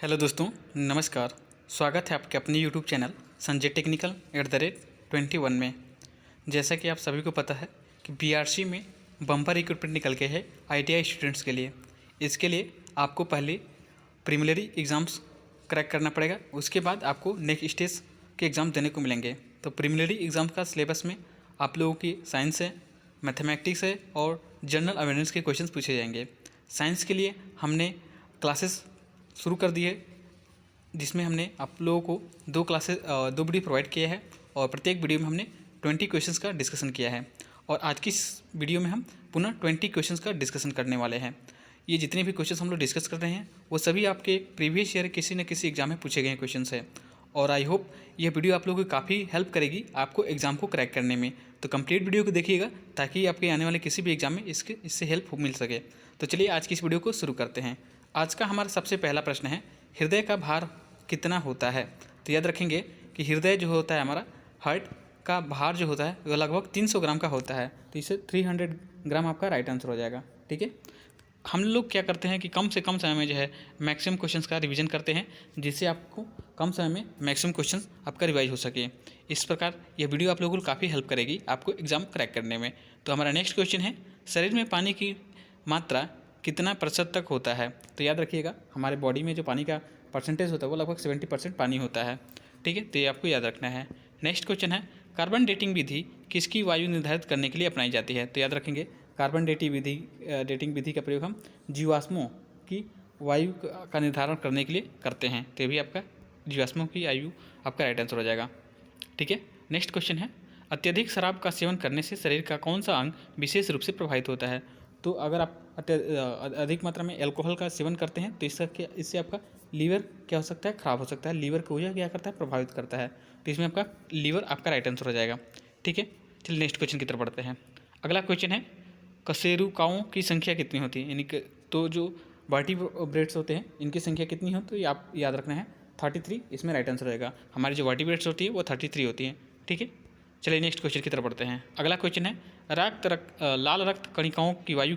Hello दोस्तों, नमस्कार। स्वागत है आपके अपने यूट्यूब चैनल संजय टेक्निकल @21 में। जैसा कि आप सभी को पता है कि बीआरसी में बम्पर रिक्रूटमेंट निकल के है आईटीआई स्टूडेंट्स के लिए। इसके लिए आपको पहले प्रीलिमिनरी एग्ज़ाम्स क्रैक करना पड़ेगा, उसके बाद आपको नेक्स्ट स्टेज के एग्ज़ाम देने को मिलेंगे। तो प्रीलिमिनरी एग्ज़ाम का सिलेबस में आप लोगों की साइंस है, मैथमेटिक्स है और जनरल अवेयरनेस के क्वेश्चंस पूछे जाएंगे। साइंस के लिए हमने क्लासेस शुरू कर दी है, जिसमें हमने आप लोगों को दो वीडियो प्रोवाइड किया है और प्रत्येक वीडियो में हमने 20 क्वेश्चंस का डिस्कशन किया है। और आज की इस वीडियो में हम पुनः 20 क्वेश्चंस का डिस्कशन करने वाले हैं। ये जितने भी क्वेश्चंस हम लोग डिस्कस कर रहे हैं वो सभी आपके प्रीवियस ईयर किसी न किसी एग्जाम में पूछे गए क्वेश्चंस है। और आई होप यह वीडियो आप लोगों को काफ़ी हेल्प करेगी आपको एग्ज़ाम को क्रैक करने में। तो कंप्लीट वीडियो को देखिएगा ताकि आपके आने वाले किसी भी एग्जाम में इससे हेल्प मिल सके। तो चलिए आज की इस वीडियो को शुरू करते हैं। आज का हमारा सबसे पहला प्रश्न है, हृदय का भार कितना होता है? तो याद रखेंगे कि हृदय जो होता है हमारा हार्ट का भार जो होता है वो लगभग 300 ग्राम का होता है। तो इसे 300 ग्राम आपका राइट आंसर हो जाएगा। ठीक है, हम लोग क्या करते हैं कि कम से कम समय में जो है मैक्सिमम क्वेश्चंस का रिवीजन करते हैं, जिससे आपको कम समय में मैक्सिमम क्वेश्चंस आपका रिवाइज हो सके। इस प्रकार यह वीडियो आप लोगों को काफ़ी हेल्प करेगी आपको एग्ज़ाम क्रैक करने में। तो हमारा नेक्स्ट क्वेश्चन है, शरीर में पानी की मात्रा कितना प्रतिशत तक होता है? तो याद रखिएगा हमारे बॉडी में जो पानी का परसेंटेज होता है वो लगभग 70% पानी होता है। ठीक है, तो ये आपको याद रखना है। नेक्स्ट क्वेश्चन है, कार्बन डेटिंग विधि किसकी वायु निर्धारित करने के लिए अपनाई जाती है? तो याद रखेंगे कार्बन डेटिंग विधि का प्रयोग हम जीवाश्मों की वायु का निर्धारण करने के लिए करते हैं। तो ये भी आपका जीवाश्मों की आयु आपका राइट आंसर हो जाएगा। ठीक है, नेक्स्ट क्वेश्चन है, अत्यधिक शराब का सेवन करने से शरीर का कौन सा अंग विशेष रूप से प्रभावित होता है? तो अगर आप अधिक मात्रा में अल्कोहल का सेवन करते हैं तो इससे आपका लीवर क्या हो सकता है, खराब हो सकता है। लीवर को यह क्या करता है, प्रभावित करता है। तो इसमें आपका लीवर आपका राइट आंसर हो जाएगा। ठीक है, चलिए नेक्स्ट क्वेश्चन की तरफ बढ़ते हैं। अगला क्वेश्चन है, कशेरुकाओं की संख्या कितनी होती है? यानी कि तो जो वर्टिब्रेट्स होते हैं इनकी संख्या कितनी हो, तो ये आप याद रखना है 33, इसमें राइट आंसर रहेगा। हमारी जो वर्टिब्रेट्स होती है वो 33 होती हैं। ठीक है, चलिए नेक्स्ट क्वेश्चन की तरफ बढ़ते हैं। अगला क्वेश्चन है, लाल रक्त कणिकाओं की आयु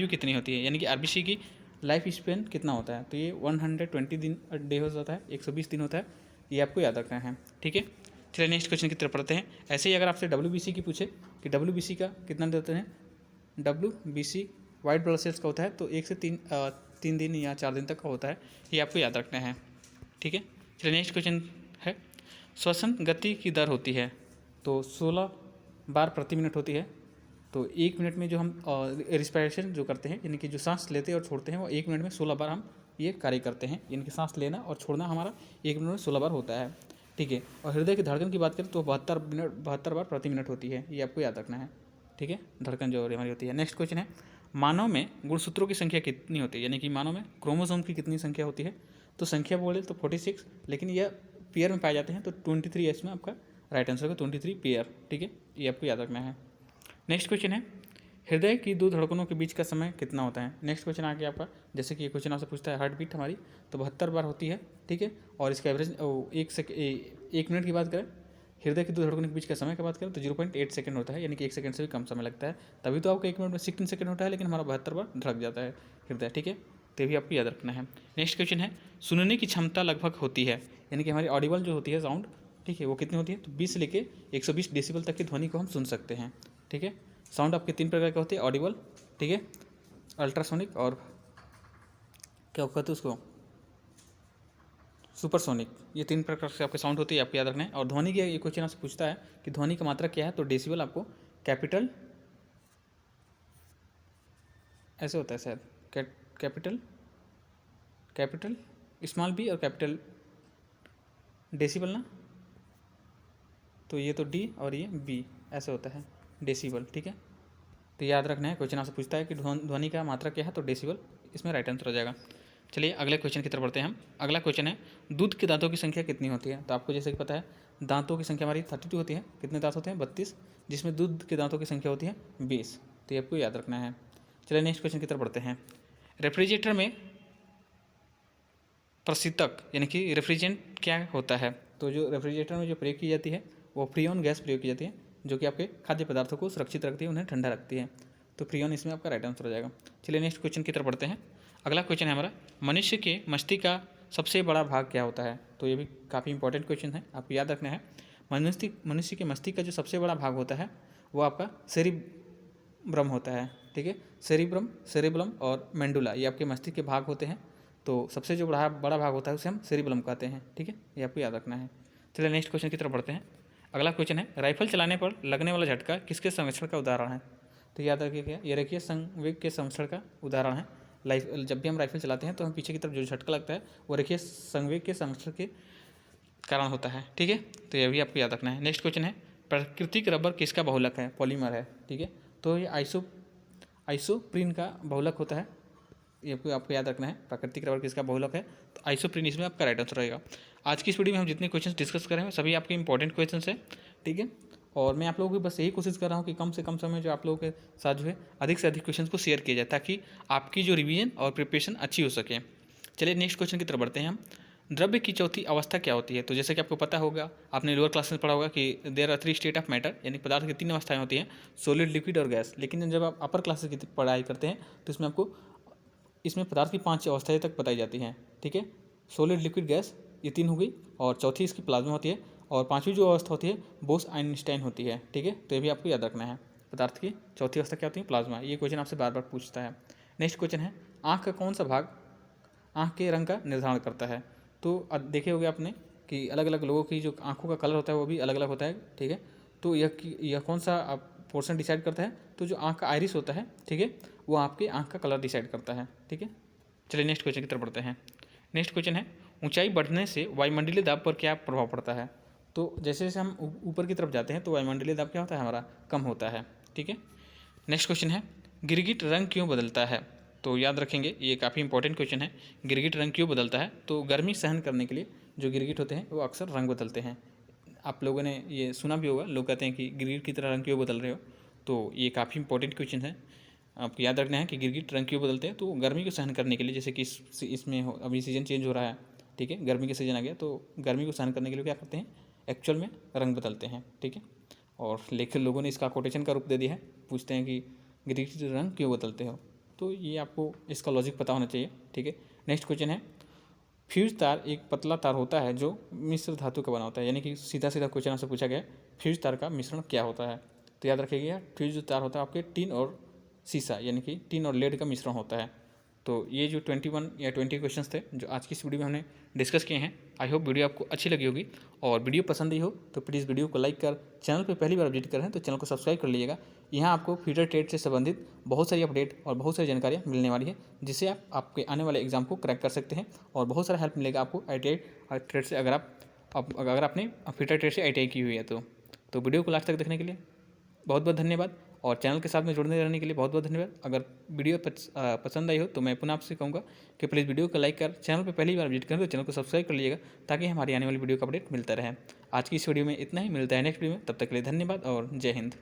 कितनी होती है? यानी कि आरबीसी की लाइफ स्पेन कितना होता है? तो ये 120 दिन डे होता है, 120 दिन होता है। ये आपको याद रखना है। ठीक है, चलिए नेक्स्ट क्वेश्चन की तरफ बढ़ते हैं। ऐसे ही अगर आपसे WBC की पूछे कि WBC का कितना देते हैं, WBC वाइट ब्लड सेल्स का होता है तो 1 से 3 दिन या 4 दिन तक का होता है। ये आपको याद रखना है। ठीक है, चलिए नेक्स्ट क्वेश्चन है, श्वसन गति की दर होती है तो 16 बार प्रति मिनट होती है। तो 1 मिनट में जो हम रिस्पिरेशन जो करते हैं, यानी कि जो सांस लेते हैं और छोड़ते हैं, वो 1 मिनट में 16 बार हम ये कार्य करते हैं। यानी कि सांस लेना और छोड़ना हमारा 1 मिनट में 16 बार होता है। ठीक है, और हृदय की धड़कन की बात करें तो 72 बार प्रति मिनट होती है। ये आपको याद रखना है। ठीक है, धड़कन जो हमारी होती है। नेक्स्ट क्वेश्चन है, मानव में गुणसूत्रों की संख्या कितनी होती है? यानी कि मानव में क्रोमोसोम की कितनी संख्या होती है? तो संख्या बोले तो 46, लेकिन यह पेयर में पाए जाते हैं तो 23 इसमें आपका राइट आंसर होगा, 23 पेयर। ठीक है, ये आपको याद रखना है। नेक्स्ट क्वेश्चन है, हृदय की 2 धड़कनों के बीच का समय कितना होता है? नेक्स्ट क्वेश्चन आ गया आपका, जैसे कि ये क्वेश्चन आपसे पूछता है हार्ट बीट हमारी तो 72 बार होती है। ठीक है, और इसका एवरेज 1 मिनट की बात करें, हृदय की 2 धड़कनों के बीच का समय की बात करें तो 0.8 सेकंड होता है। यानी कि 1 सेकंड से भी कम समय लगता है। तभी तो आपको 1 मिनट में 16 सेकंड होता है, लेकिन हमारा 72 बार धड़क जाता है हृदय। ठीक है, तो भी आपको याद रखना है। नेक्स्ट क्वेश्चन है, सुनने की क्षमता लगभग होती है, यानी कि हमारी ऑडिबल जो होती है साउंड, ठीक है, वो कितनी होती है? तो 20 से लेके 120 डेसिबल तक की ध्वनि को हम सुन सकते हैं। ठीक है, साउंड आपके 3 प्रकार के होते हैं, ऑडिबल, ठीक है, अल्ट्रासोनिक और क्या कहते हैं उसको, सुपरसोनिक। ये 3 प्रकार से आपके साउंड होती है, आपको याद रखना है। और ध्वनि की ये क्वेश्चन आपसे पूछता है कि ध्वनि का मात्रा क्या है, तो डेसिबल आपको कैपिटल ऐसे होता है शायद, कैपिटल स्मॉल बी और कैपिटल डेसिबल ना, तो ये तो डी और ये बी ऐसे होता है डेसिबल। ठीक है, तो याद रखना है। क्वेश्चन आपसे पूछता है कि ध्वनि का मात्रा क्या है, तो डेसिबल इसमें राइट आंसर हो जाएगा। चलिए अगले क्वेश्चन की तरफ बढ़ते हैं हम। अगला क्वेश्चन है, दूध के दांतों की संख्या कितनी होती है? तो आपको जैसे कि पता है दांतों की संख्या हमारी 32 होती है। कितने दांत होते हैं? 32, जिसमें दूध के दांतों की संख्या होती है 20। तो ये आपको याद रखना है। चलिए नेक्स्ट क्वेश्चन की तरफ बढ़ते हैं। रेफ्रिजरेटर में प्रशीतक यानी कि रेफ्रिजरेंट क्या होता है? तो जो रेफ्रिजरेटर में जो प्रयोग की जाती है वो फ्रीऑन गैस प्रयोग की जाती है, जो कि आपके खाद्य पदार्थों को सुरक्षित रखती है, उन्हें ठंडा रखती है। तो फ्रीऑन इसमें आपका राइट आंसर हो जाएगा। चलिए नेक्स्ट क्वेश्चन की तरफ बढ़ते हैं। अगला क्वेश्चन है हमारा, मनुष्य के मस्तिष्क का सबसे बड़ा भाग क्या होता है? तो ये भी काफ़ी इंपॉर्टेंट क्वेश्चन है, आपको याद रखना है। मनुष्य के मस्तिष्क का जो सबसे बड़ा भाग होता है वो आपका सेरिब्रम होता है, ठीक है। सेरिब्रम और मेंडुला ये आपके मस्तिष्क के भाग होते हैं। तो सबसे जो बड़ा भाग होता है उसे हम सेरिब्रम कहते हैं, ठीक है, ये आपको याद रखना है। चलिए नेक्स्ट क्वेश्चन की तरफ बढ़ते हैं। अगला क्वेश्चन है, राइफल चलाने पर लगने वाला झटका किसके संरक्षण का उदाहरण है? तो याद रखिएगा, ये रखिए संवेग के संरक्षण का उदाहरण है। जब भी हम राइफल चलाते हैं तो हम पीछे की तरफ जो झटका लगता है वो रखिए संवेग के संरक्षण के कारण होता है, ठीक है। तो ये भी आपको याद रखना है। नेक्स्ट क्वेश्चन है, प्राकृतिक रबर किसका बहुलक है? पॉलीमर है, ठीक है। तो ये आइसोप्रीन का बहुलक होता है, ये आपको याद रखना है। प्राकृतिक रबर किसका बहुलक है? तो आइसोप्रीन इसमें आपका राइट आंसर रहेगा। आज की इस वीडियो में हम जितने क्वेश्चन डिस्कस कर रहे हैं सभी आपके इंपॉर्टेंट क्वेश्चन हैं, ठीक है। और मैं आप लोगों की बस यही कोशिश कर रहा हूँ कि कम से कम समय जो आप लोगों के साथ जो है अधिक से अधिक क्वेश्चन को शेयर किया जाए ताकि आपकी जो रिवीजन और प्रिपरेशन अच्छी हो सके। चलिए नेक्स्ट क्वेश्चन की तरफ बढ़ते हैं हम। द्रव्य की चौथी अवस्था क्या होती है? तो जैसे कि आपको पता होगा, आपने लोअर क्लास में पढ़ा होगा कि there are 3 state of matter, यानी पदार्थ की 3 अवस्थाएं होती हैं, सॉलिड, लिक्विड और गैस। लेकिन जब आप अपर क्लासेस की पढ़ाई करते हैं तो इसमें पदार्थ की 5 अवस्थाएं तक बताई जाती हैं, ठीक है। सॉलिड, लिक्विड, गैस ये 3 हो गई, और चौथी इसकी प्लाज्मा होती है, और 5वीं जो अवस्था होती है बोस-आइंस्टाइन होती है, ठीक है। तो ये भी आपको याद रखना है। पदार्थ की चौथी अवस्था क्या होती है? प्लाज्मा। ये क्वेश्चन आपसे बार बार पूछता है। नेक्स्ट क्वेश्चन है, आँख का कौन सा भाग आँख के रंग का निर्धारण करता है? तो देखे होंगे आपने कि अलग अलग लोगों की जो आँखों का कलर होता है वो भी अलग अलग होता है, ठीक है। तो यह कौन सा पोर्शन डिसाइड करता है? तो जो आँख का आइरिस होता है, ठीक है, वो आपके आँख का कलर डिसाइड करता है, ठीक है। चलिए नेक्स्ट क्वेश्चन की तरफ बढ़ते हैं। नेक्स्ट क्वेश्चन है, ऊंचाई बढ़ने से वायुमंडलीय दाब पर क्या प्रभाव पड़ता है? तो जैसे जैसे हम ऊपर की तरफ जाते हैं तो वायुमंडलीय दाब क्या होता है? हमारा कम होता है, ठीक है। नेक्स्ट क्वेश्चन है, गिरगिट रंग क्यों बदलता है? तो याद रखेंगे, ये काफ़ी इंपॉर्टेंट क्वेश्चन है। गिरगिट रंग क्यों बदलता है? तो गर्मी सहन करने के लिए जो गिरगिट होते हैं वो अक्सर रंग बदलते हैं। आप लोगों ने ये सुना भी होगा, लोग कहते हैं कि गिरगिट की तरह रंग क्यों बदल रहे हो। तो ये काफ़ी इंपॉर्टेंट क्वेश्चन है, आपको याद रखना है कि गिरगिट रंग क्यों बदलते हैं। तो गर्मी को सहन करने के लिए, जैसे कि इसमें अभी सीजन चेंज हो रहा है, ठीक है, गर्मी का सीजन आ गया, तो गर्मी को सहन करने के लिए क्या करते हैं? एक्चुअल में रंग बदलते हैं, ठीक है। और लेकिन लोगों ने इसका कोटेशन का रूप दे दिया है, पूछते हैं कि गिरगिट रंग क्यों बदलते हो? तो ये आपको इसका लॉजिक पता होना चाहिए, ठीक है। नेक्स्ट क्वेश्चन है, फ्यूज तार एक पतला तार होता है जो मिश्र धातु का बना होता है, यानी कि सीधा सीधा क्वेश्चन आपसे पूछा गया, फ्यूज तार का मिश्रण क्या होता है? तो याद रखिएगा, फ्यूज जो तार होता है आपके टिन और सीसा, यानी कि टिन और लेड का मिश्रण होता है। तो ये जो 21 या 20 क्वेश्चंस थे जो आज की इस वीडियो में हमने डिस्कस किए हैं, आई होप वीडियो आपको अच्छी लगी होगी। और वीडियो पसंद आई हो तो प्लीज़ वीडियो को लाइक कर, चैनल पर पहली बार विजिट कर रहे हैं तो चैनल को सब्सक्राइब कर लीजिएगा। यहाँ आपको फ्यूचर ट्रेड से संबंधित बहुत सारी अपडेट और बहुत सारी जानकारियाँ मिलने वाली है, जिससे आप आपके आने वाले एग्जाम को क्रैक कर सकते हैं और बहुत सारा हेल्प मिलेगा आपको ITI ट्रेड से, अगर आपने फ्यूचर ट्रेड से ITI की हुई है तो वीडियो को लास्ट तक देखने के लिए बहुत बहुत धन्यवाद, और चैनल के साथ में जुड़ने रहने के लिए बहुत बहुत धन्यवाद। अगर वीडियो पसंद आई हो तो मैं पुनः आपसे कहूँगा कि प्लीज़ वीडियो को लाइक कर, चैनल पर पहली बार विजिट करें तो चैनल को सब्सक्राइब कर लीजिएगा ताकि हमारी आने वाली वीडियो का अपडेट मिलता रहे। आज की इस वीडियो में इतना ही, मिलता है नेक्स्ट वीडियो में, तब तक के लिए धन्यवाद और जय हिंद।